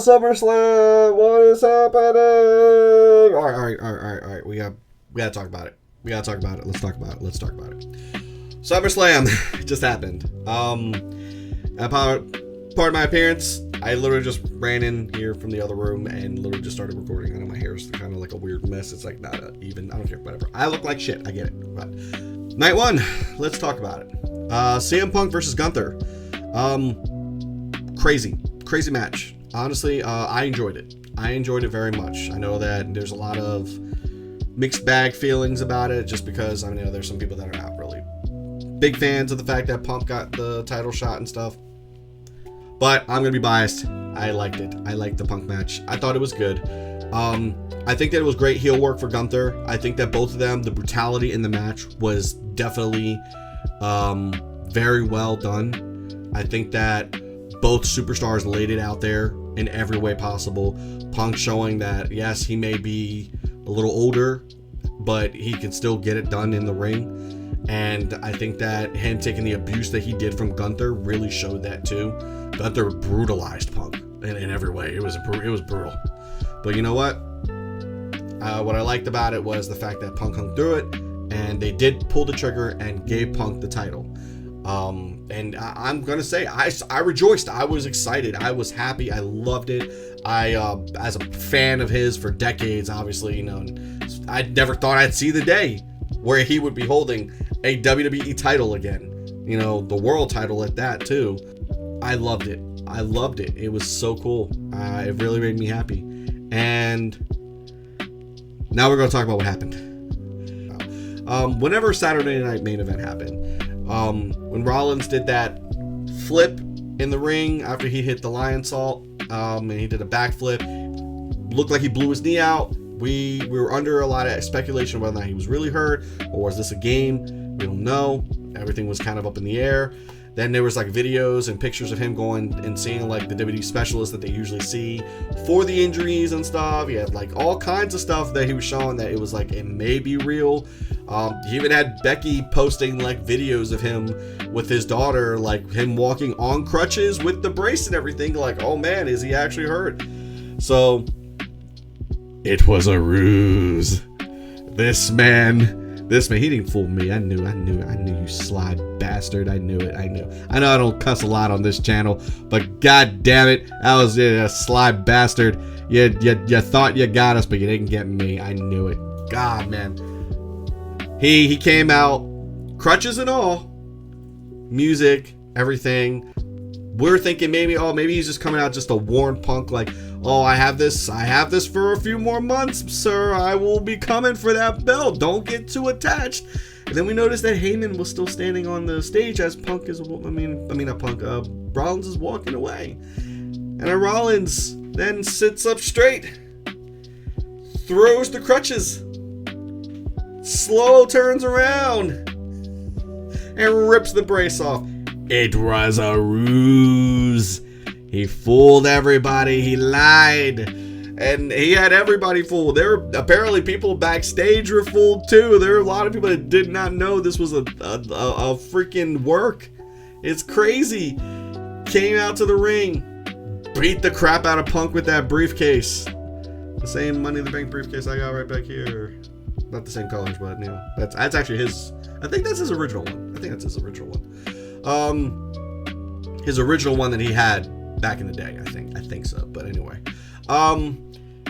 SummerSlam. What is happening? All right. We gotta talk about it. Let's talk about it. SummerSlam just happened. Pardon my appearance. I literally just ran in here from the other room and literally just started recording. I know my hair is kind of like a weird mess. It's like not even. I don't care. Whatever. I look like shit. I get it. But night one. Let's talk about it. CM Punk versus Gunther. Crazy match. Honestly, I enjoyed it. I enjoyed it very much. I know that there's a lot of mixed bag feelings about it, just because I know there's some people that are not really big fans of the fact that Punk got the title shot and stuff. But I'm gonna be biased. I liked it. I liked the Punk match. I thought it was good. I think that it was great heel work for Gunther. I think that both of them, the brutality in the match was definitely very well done. I think that both superstars laid it out there in every way possible. Punk showing that, yes, he may be a little older, but he can still get it done in the ring. And I think that him taking the abuse that he did from Gunther really showed that too. Gunther brutalized Punk in every way. It was brutal. But you know what? What I liked about it was the fact that Punk hung through it, and they did pull the trigger and gave Punk the title. And I'm gonna say I rejoiced. I was excited. I was happy. I loved it. As a fan of his for decades, obviously, you know, I never thought I'd see the day where he would be holding a WWE title again. You know, the world title at that too. I loved it. It was so cool. It really made me happy. And now we're gonna talk about what happened. Whenever Saturday Night Main Event happened, when Rollins did that flip in the ring after he hit the lion salt, and he did a backflip, looked like he blew his knee out. We were under a lot of speculation whether or not he was really hurt or was this a game. We don't know. Everything was kind of up in the air. Then there was like videos and pictures of him going and seeing like the WWE specialist that they usually see for the injuries and stuff. He had like all kinds of stuff that he was showing that it was like it may be real. He even had Becky posting like videos of him with his daughter, like him walking on crutches with the brace and everything. Like, oh man, is he actually hurt? So it was a ruse. This man, he didn't fool me. I knew, you sly bastard. I knew it. I know I don't cuss a lot on this channel, but god damn it, that was a sly bastard. You thought you got us, but you didn't get me. I knew it. God, man. He came out, crutches and all, music, everything. We're thinking maybe he's just coming out just to warn Punk, like, oh, I have this for a few more months, sir. I will be coming for that belt. Don't get too attached. And then we noticed that Heyman was still standing on the stage as Rollins is walking away. And then Rollins then sits up straight, throws the crutches, slow turns around, and rips the brace off. It was a ruse. He fooled everybody. He lied. And he had everybody fooled. There were apparently people backstage were fooled too. There were a lot of people that did not know this was a freaking work. It's crazy. Came out to the ring, beat the crap out of Punk with that briefcase. The same Money in the Bank briefcase I got right back here. Not the same colors, but you know, that's actually his. I think that's his original one. His original one that he had back in the day. I think so. But anyway,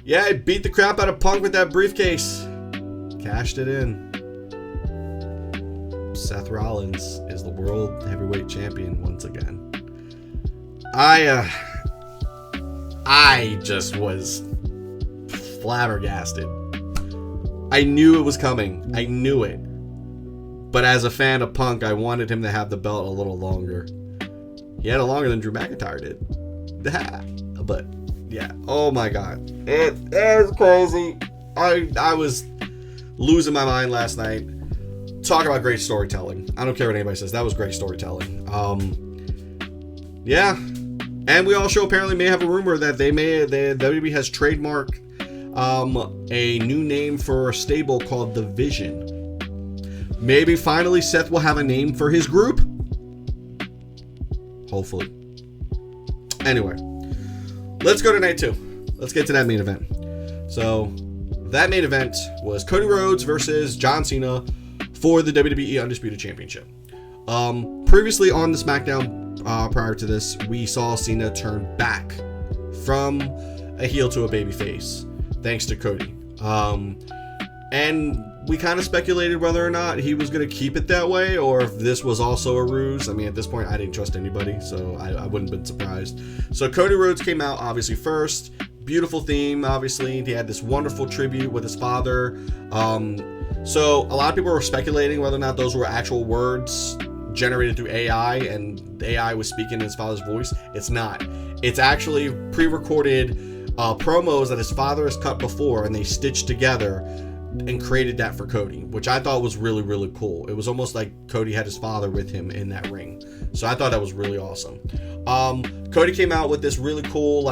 yeah, he beat the crap out of Punk with that briefcase. Cashed it in. Seth Rollins is the world heavyweight champion once again. I just was flabbergasted. I knew it was coming. I knew it. But as a fan of Punk, I wanted him to have the belt a little longer. He had it longer than Drew McIntyre did. But yeah, oh my god, it is crazy. I was losing my mind last night. Talk about great storytelling. I don't care what anybody says. That was great storytelling. Yeah, and we also apparently may have a rumor that WWE has trademarked a new name for a stable called The Vision. Maybe finally Seth will have a name for his group. Hopefully. Anyway, let's go to night 2. Let's get to that main event. So that main event was Cody Rhodes versus John Cena for the WWE Undisputed Championship. Previously on the SmackDown, prior to this, we saw Cena turn back from a heel to a babyface, thanks to Cody. And we kind of speculated whether or not he was going to keep it that way, or if this was also a ruse. I mean, at this point, I didn't trust anybody, so I wouldn't have been surprised. So Cody Rhodes came out, obviously, first. Beautiful theme, obviously. He had this wonderful tribute with his father. So a lot of people were speculating whether or not those were actual words generated through AI, and AI was speaking in his father's voice. It's not. It's actually pre-recorded promos that his father has cut before, and they stitched together and created that for Cody, which I thought was really, really cool. It was almost like Cody had his father with him in that ring. So I thought that was really awesome. Cody came out with this really cool,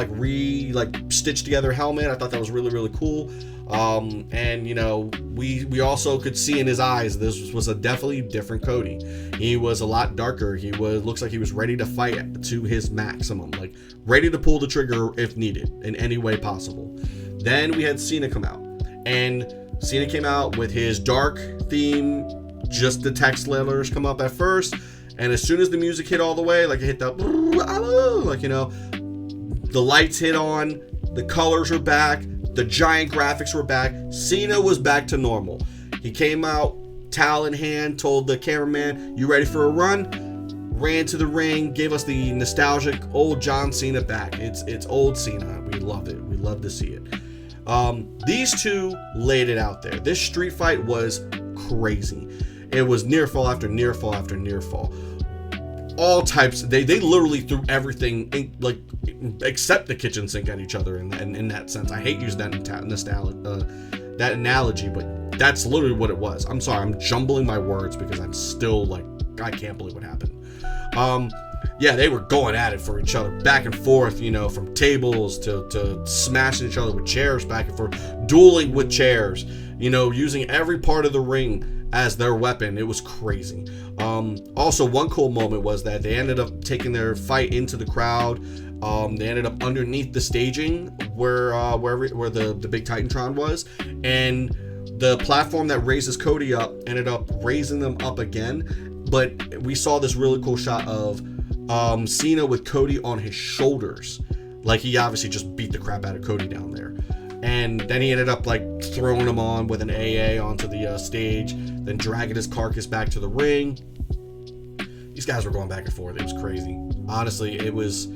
stitched together helmet. I thought that was really, really cool. And you know, we also could see in his eyes, this was a definitely different Cody. He was a lot darker. Looks like he was ready to fight to his maximum, like ready to pull the trigger if needed in any way possible. Then we had Cena come out, and Cena came out with his dark theme. Just the text letters come up at first, and as soon as the music hit all the way, like it hit the, like, you know, the lights hit on, the colors are back, the giant graphics were back. Cena was back to normal. He came out, towel in hand, told the cameraman, "You ready for a run?" Ran to the ring, gave us the nostalgic old John Cena back. It's old Cena. We loved it. We love to see it. These two laid it out there. This street fight was crazy. It was near fall after near fall after near fall. All types. They literally threw everything in, like, except the kitchen sink at each other. In that sense, I hate using that analogy, but that's literally what it was. I'm sorry, I'm jumbling my words because I'm still like, I can't believe what happened. Yeah, they were going at it for each other, back and forth, you know, from tables to smashing each other with chairs, back and forth, dueling with chairs, you know, using every part of the ring as their weapon. It was crazy. Also, one cool moment was that they ended up taking their fight into the crowd. They ended up underneath the staging where the big Titantron was, and the platform that raises Cody up ended up raising them up again. But we saw this really cool shot of Cena with Cody on his shoulders. Like, he obviously just beat the crap out of Cody down there. And then he ended up like throwing him on with an AA onto the stage, then dragging his carcass back to the ring. These guys were going back and forth. It was crazy. Honestly, it was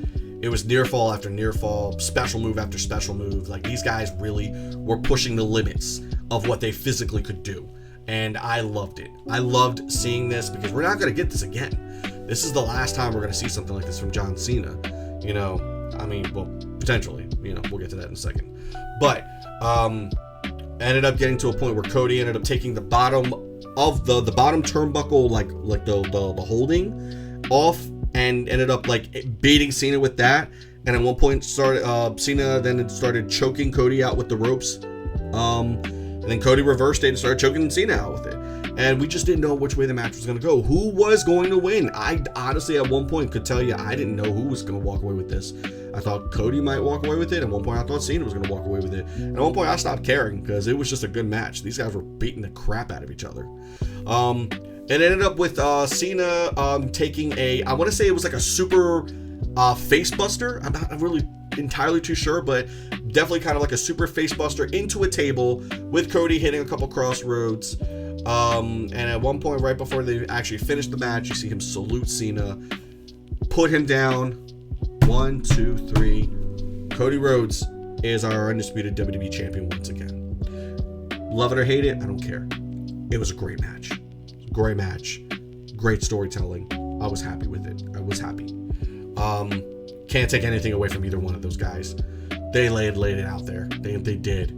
near fall after near fall, special move after special move. Like, these guys really were pushing the limits of what they physically could do. And I loved it. I loved seeing this because we're not going to get this again. This is the last time we're going to see something like this from John Cena. You know, I mean, well, potentially. You know, we'll get to that in a second. But ended up getting to a point where Cody ended up taking the bottom of the bottom turnbuckle, like the holding off, and ended up like beating Cena with that. And at one point, Cena then started choking Cody out with the ropes. And then Cody reversed it and started choking Cena out with it. And we just didn't know which way the match was going to go. Who was going to win? I honestly, at one point, could tell you I didn't know who was going to walk away with this. I thought Cody might walk away with it. At one point, I thought Cena was going to walk away with it. And at one point, I stopped caring because it was just a good match. These guys were beating the crap out of each other. It ended up with Cena taking I want to say it was like a super face buster. I'm not really entirely too sure, but definitely kind of like a super face buster into a table with Cody hitting a couple crossroads. And at one point, right before they actually finished the match, you see him salute Cena, put him down. 1, 2, 3. Cody Rhodes is our undisputed WWE champion once again. Love it or hate it, I don't care. It was a great match. Great match. Great storytelling. I was happy with it. I was happy. Can't take anything away from either one of those guys. They laid it out there. They did.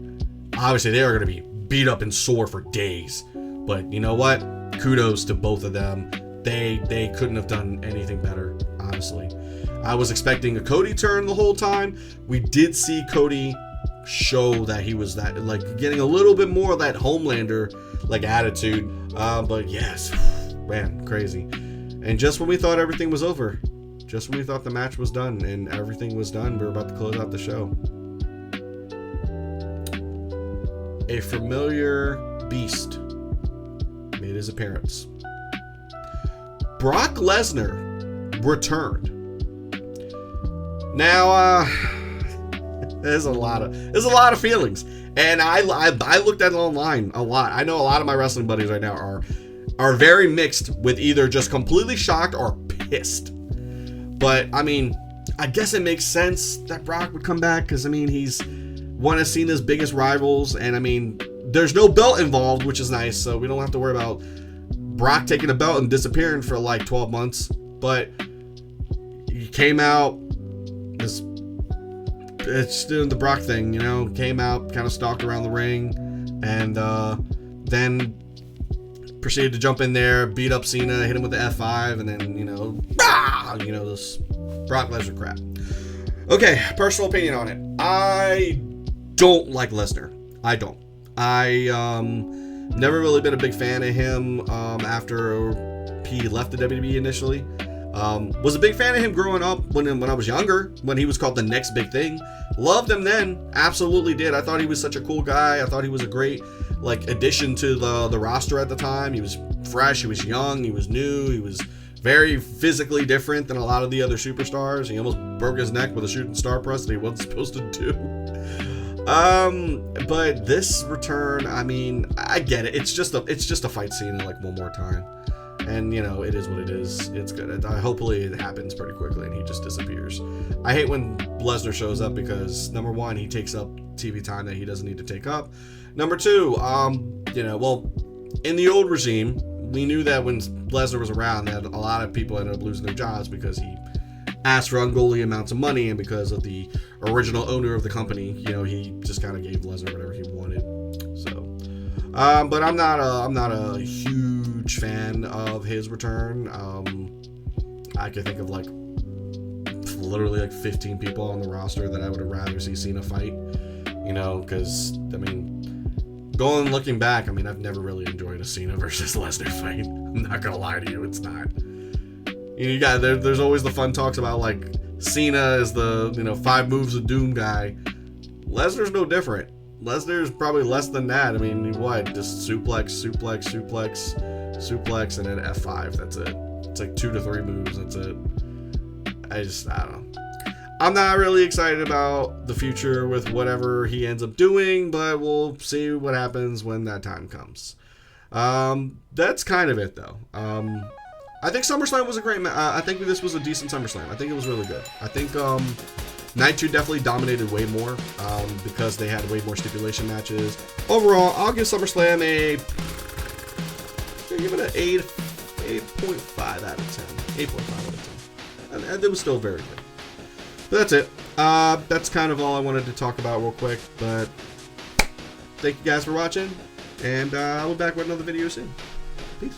Obviously, they are going to be beat up and sore for days. But you know what? Kudos to both of them. They couldn't have done anything better, honestly. I was expecting a Cody turn the whole time. We did see Cody show that he was that, like, getting a little bit more of that Homelander like attitude. But yes, man, crazy. And just when we thought everything was over, Just when we thought the match was done and everything was done, we were about to close out the show. A familiar beast made his appearance. Brock Lesnar returned. Now, there's a lot of feelings, and I looked at it online a lot. I know a lot of my wrestling buddies right now are very mixed, with either just completely shocked or pissed. But I mean, I guess it makes sense that Brock would come back, because I mean, he's one of Cena's biggest rivals, and I mean, there's no belt involved, which is nice, so we don't have to worry about Brock taking a belt and disappearing for like 12 months. But he came out, it's doing the Brock thing, you know, came out, kind of stalked around the ring, and then proceeded to jump in there, beat up Cena, hit him with the F5, and then, you know, this Brock Lesnar crap. Okay, personal opinion on it. I don't like Lesnar. I don't. Never really been a big fan of him after he left the WWE initially. Was a big fan of him growing up when I was younger, when he was called the next big thing. Loved him then, absolutely did. I thought he was such a cool guy. I thought he was a great addition to the roster at the time. He was fresh, he was young, he was new, he was very physically different than a lot of the other superstars. He almost broke his neck with a shooting star press that he wasn't supposed to do. But this return, I mean, I get it. It's just a fight scene one more time. And, you know, it is what it is. It's good. Hopefully it happens pretty quickly and he just disappears. I hate when Lesnar shows up because, number one, he takes up TV time that he doesn't need to take up. Number two, in the old regime, we knew that when Lesnar was around that a lot of people ended up losing their jobs because he asked for ungodly amounts of money, and because of the original owner of the company, you know, he just kind of gave Lesnar whatever he wanted. So, but I'm not a huge fan of his return. I could think of literally 15 people on the roster that I would have rather see Cena fight. You know, because I mean, looking back, I mean, I've never really enjoyed a Cena versus Lesnar fight. I'm not gonna lie to you, it's not. You got there's always the fun talks about Cena is the 5 moves of doom guy. Lesnar's no different. Lesnar's probably less than that. I mean, what? Just suplex, and then F5. That's it. It's 2 to 3 moves. That's it. I don't know. I'm not really excited about the future with whatever he ends up doing, but we'll see what happens when that time comes. That's kind of it, though. I think SummerSlam was a great match. I think this was a decent SummerSlam. I think it was really good. I think Night 2 definitely dominated way more because they had way more stipulation matches. Overall, I'll give SummerSlam give it an 8.5 out of 10. 8.5 out of 10. And it was still very good. But that's it. That's kind of all I wanted to talk about real quick. But thank you guys for watching. And I'll be back with another video soon. Peace.